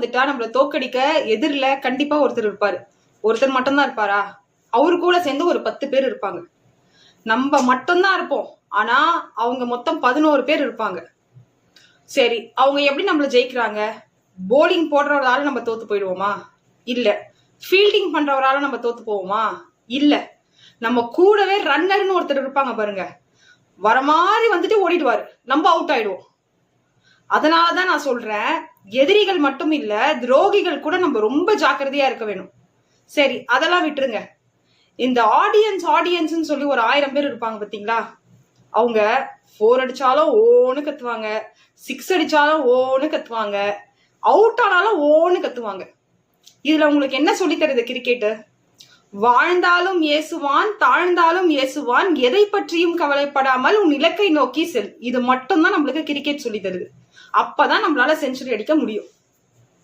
வந்துட்டா நம்மள தோக்கடிக்க எதிரில கண்டிப்பா ஒருத்தர் இருப்பாரு. ஒருத்தர் மட்டும்தான் இருப்பாரா? அவரு கூட சேர்ந்து ஒரு 10 பேர் இருப்பாங்க. நம்ம மட்டும்தான் இருப்போம். ஆனா அவங்க மொத்தம் 11 பேர் இருப்பாங்க. சரி, அவங்க எப்படி நம்மள ஜெயிக்கிறாங்க? போலிங் போடுறவரால நம்ம தோத்து போயிடுவோமா? இல்ல. ஃபீல்டிங் பண்றவரால நம்ம தோத்து போவோமா? இல்ல. நம்ம கூடவே ரன்னர்னு ஒருத்தர் இருப்பாங்க பாருங்க, வர மாதிரி வந்துட்டு ஓடிடுவாரு, நம்ம அவுட் ஆயிடுவோம். அதனாலதான் நான் சொல்றேன், எதிரிகள் மட்டும் இல்ல, துரோகிகள் கூட நம்ம ரொம்ப ஜாக்கிரதையா இருக்க வேணும். சரி, அதெல்லாம் விட்டுருங்க. இந்த ஆடியன்ஸ் சொல்லி ஒரு 1000 பேர் இருப்பாங்க பாத்தீங்களா? அவங்க 4 அடிச்சாலும் ஓன்னு கத்துவாங்க, 6 அடிச்சாலும் ஓன்னு கத்துவாங்க, அவுட் ஆனாலும் ஓன்னு கத்துவாங்க. இதுல உங்களுக்கு என்ன சொல்லி தருது கிரிக்கெட்? வாழ்ந்தாலும் ஏசுவான், தாழ்ந்தாலும் ஏசுவான், எதை பற்றியும் கவலைப்படாமல் உன் இலக்கை நோக்கி செல். இது மட்டும் தான் நம்மளுக்கு கிரிக்கெட் சொல்லி தருது. அப்பதான் நம்மளால செஞ்சுரி அடிக்க முடியும்.